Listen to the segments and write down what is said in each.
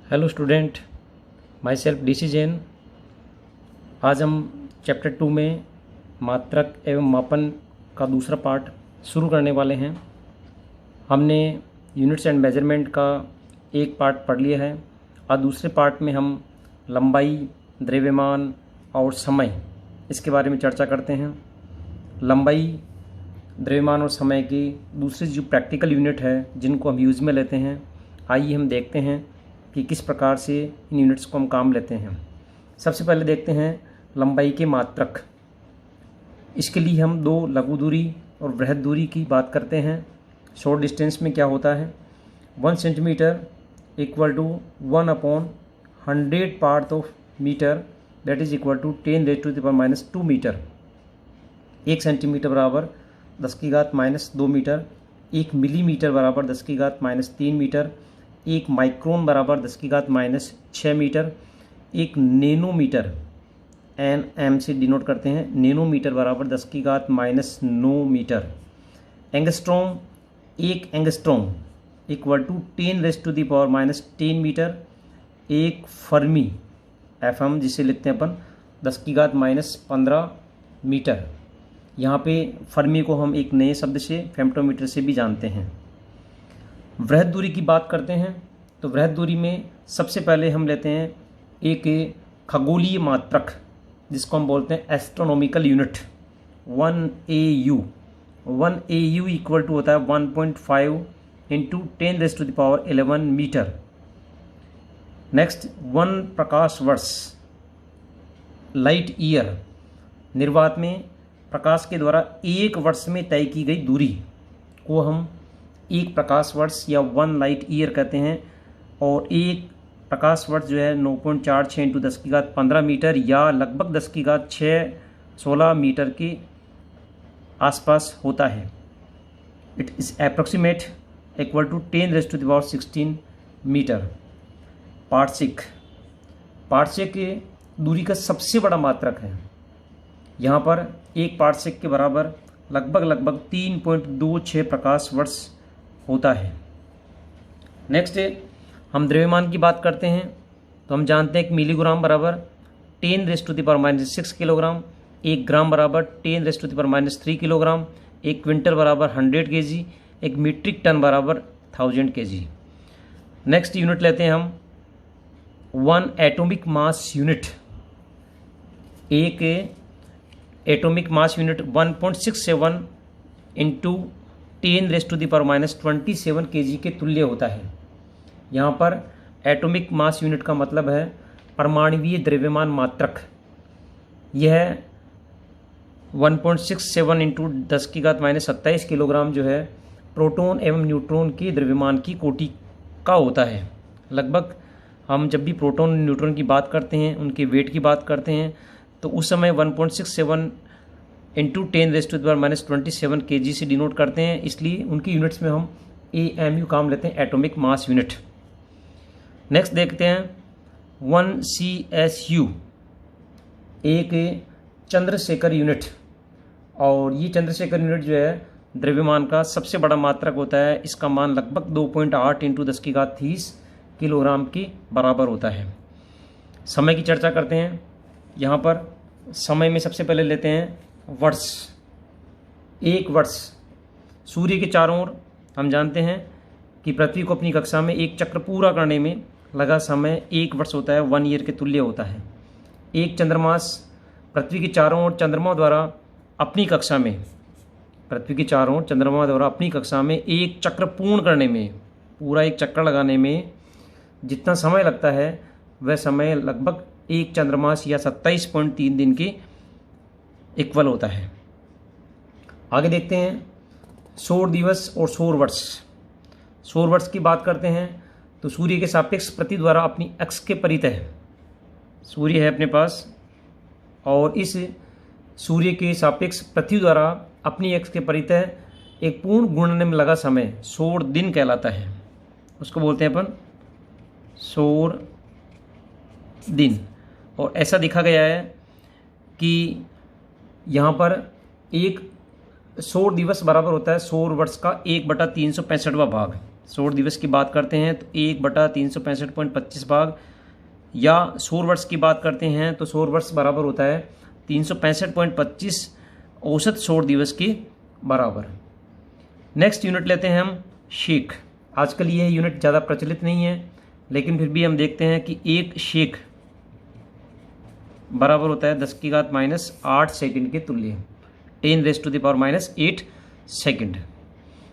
Hello student, my self DC Jain. आज हम chapter 2 में मात्रक एवं मापन का दूसरा पार्ट शुरू करने वाले हैं। हमने यूनिट्स एंड मेजरमेंट का एक पार्ट पढ़ लिया है और दूसरे पार्ट में हम लंबाई, द्रव्यमान और समय इसके बारे में चर्चा करते हैं। लंबाई, द्रव्यमान और समय की दूसरी जो प्रैक्टिकल यूनिट है जिनको हम यूज़ में लेते हैं, आइए हम देखते हैं कि किस प्रकार से इन यूनिट्स को हम काम लेते हैं। सबसे पहले देखते हैं लंबाई के मात्रक। इसके लिए हम दो लघु दूरी और बृहद दूरी की बात करते हैं। शॉर्ट डिस्टेंस में क्या होता है, 1 centimetre equal to 1/100 part of metre, that is equal to 10⁻⁻² metre. 1 centimetre बराबर 10⁻⁻2 मीटर, 1 मिलीमीटर बराबर 10⁻³ मीटर, 1 माइक्रोन बराबर 10⁻6 मीटर, 1 नैनोमीटर NM से डिनोट करते हैं, नैनोमीटर बराबर 10⁻⁹ metre. Angstrom, 1 angstrom equal to 10⁻⁻10 metre. 1 fermi FM जिसे लिखते हैं अपन 10⁻⁻15 मीटर। यहाँ पे फर्मी को हम एक नए शब्द से फेम्टोमीटर से भी जानते हैं। वृहद दूरी की बात करते हैं तो वृहद दूरी में सबसे पहले हम लेते हैं एक खगोलीय मात्रक जिसको हम बोलते हैं astronomical unit, 1 AU। 1 AU equal to होता है 1.5 × 10⁻11 मीटर। नेक्स्ट 1 प्रकाश वर्ष, लाइट ईयर। निर्वात में प्रकाश के द्वारा 1 वर्ष में तय की गई दूरी को हम 1 प्रकाश वर्ष या 1 लाइट ईयर कहते हैं। और 1 प्रकाश वर्ष जो है 9.46 × 10⁻15 मीटर या लगभग 10⁻16 मीटर के आसपास होता है। It is approximate equal to 10⁻16 metre. Parsec, parsec दूरी का सबसे बड़ा मात्रक है। यहाँ पर 1 पार्सेक के बराबर लगभग 3.26 प्रकाश वर्ष होता है। नेक्स्ट हम द्रव्यमान की बात करते हैं तो हम जानते हैं कि मिलीग्राम बराबर 10⁻⁻6 किलोग्राम, 1 ग्राम बराबर 10⁻³ किलोग्राम, 1 क्विंटल बराबर 100 kg, 1 मीट्रिक टन बराबर 1000 kg। नेक्स्ट यूनिट लेते हैं हम 1 एटॉमिक मास यूनिट। एक एटॉमिक मास यूनिट 1.67 × 10⁻27 kg के तुल्य होता है। यहाँ पर एटॉमिक मास यूनिट का मतलब है परमाणुवीय द्रव्यमान मात्रक। यह 1.67 × 10⁻27 किलोग्राम जो है प्रोटॉन एवं न्यूट्रॉन के द्रव्यमान की कोटि का होता है। लगभग हम जब भी प्रोटॉन न्यूट्रॉन की बात करते हैं, उनके वेट की बात करते हैं, तो उस समय 1.67 × 10⁻27 kg से डिनोट करते हैं, इसलिए उनकी यूनिट्स में हम AMU काम लेते हैं, एटॉमिक मास यूनिट। नेक्स्ट देखते हैं 1 CSU, एक चंद्रशेखर यूनिट। और ये चंद्रशेखर यूनिट जो है द्रव्यमान का सबसे बड़ा मात्रक होता है। इसका मान लगभग 2.8 × 10⁻30 किलोग्राम के बराबर होता है। समय की चर्चा करते हैं। यहाँ पर समय में सबसे पहले लेते हैं वर्ष। 1 वर्ष, सूर्य के चारों ओर हम जानते हैं कि पृथ्वी को अपनी कक्षा में एक चक्र पूरा करने में लगा समय 1 वर्ष होता है, 1 ईयर के तुल्य होता है। 1 चंद्रमास, पृथ्वी के चारों ओर चंद्रमा द्वारा अपनी कक्षा में, पृथ्वी के चारों ओर चंद्रमा द्वारा अपनी कक्षा में एक चक्र पूर्ण करने में, पूरा एक चक्कर लगाने में जितना समय लगता है वह समय लगभग 1 चंद्रमास या 27.3 दिन के इक्वल होता है। आगे देखते हैं सौर दिवस और सौर वर्ष। सौर वर्ष की बात करते हैं तो सूर्य के सापेक्ष पृथ्वी द्वारा अपनी अक्ष के परितः, सूर्य है अपने पास और इस सूर्य के सापेक्ष पृथ्वी द्वारा अपनी अक्ष के परितः एक पूर्ण घूर्णन में लगा समय सौर दिन कहलाता है। उसको बोलते हैं अपन सौर दिन। और ऐसा देखा गया है कि यहाँ पर एक सौर दिवस बराबर होता है सौर वर्ष का 1/365वां भाग। सौर दिवस की बात करते हैं तो 1/365.25 भाग, या सौर वर्ष की बात करते हैं तो सौर वर्ष बराबर होता है 365.25 औसत सौर दिवस के बराबर। नेक्स्ट यूनिट लेते हैं हम शेक। आजकल यह यूनिट ज़्यादा प्रचलित नहीं है, लेकिन फिर भी हम देखते हैं कि एक शेक बराबर होता है 10⁻⁸ सेकंड के तुल्य, 10⁻⁻8 सेकंड।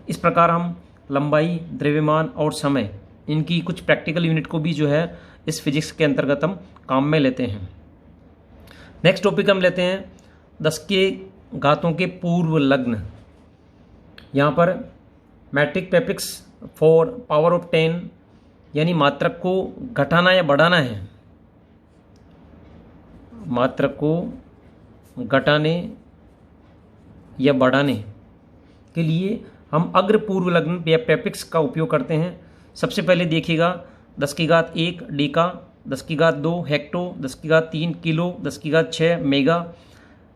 इस प्रकार हम लंबाई, द्रव्यमान और समय, इनकी कुछ प्रैक्टिकल यूनिट को भी जो है इस फिजिक्स के अंतर्गत हम काम में लेते हैं। नेक्स्ट टॉपिक हम लेते हैं 10 के घातों के पूर्व लग्न। यहाँ पर मैट्रिक पेपिक्स फॉर पावर ऑफ 10, यानी मात्रक को घटाना या बढ़ाना है, मात्रक को घटाने या बढ़ाने के लिए हम अग्र पूर्व लग्न या पेपिक्स का उपयोग करते हैं। सबसे पहले देखिएगा 10⁻1 Deka, 10⁻2 hecto, 10⁻3 kilo, 10⁻6 mega,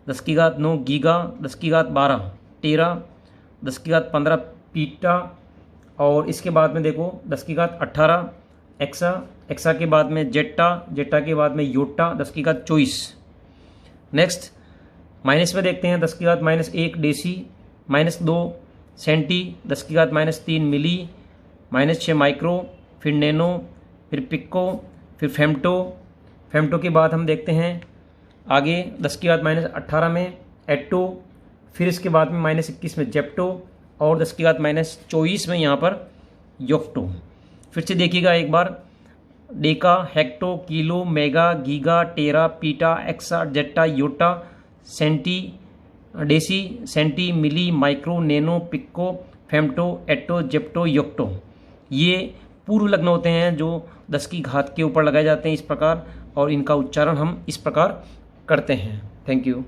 10⁻9 giga, 10⁻12 टेरा, 10⁻15 पीटा, और इसके बाद में देखो 10⁻18 एक्सा, एक्सा के बाद में जेटा, जेटा के बाद में योटा, 10⁻24। नेक्स्ट माइनस में देखते हैं 10⁻−1 डेसी, -2 सेंटी, 10⁻−3 मिली, -6 माइक्रो, फिर नैनो, फिर पिक्को, फिर फेम्टो। फेम्टो के बाद हम देखते हैं आगे 10⁻−18 में एट्टो, फिर इसके बाद में -21 में जेप्टो, और 10⁻−24 में यहाँ पर योक्टो। फिर से देखिएगा एक बार, deca, hecto, kilo, mega, giga, tera, peta, exa, zetta, yotta, centi, deci, centi, milli, micro, nano, pico, femto, atto, zepto, yocto. ये पूर्व लग्न होते हैं जो 10 की घात के ऊपर लगाए जाते हैं इस प्रकार, और इनका उच्चारण हम इस प्रकार करते हैं। Thank you.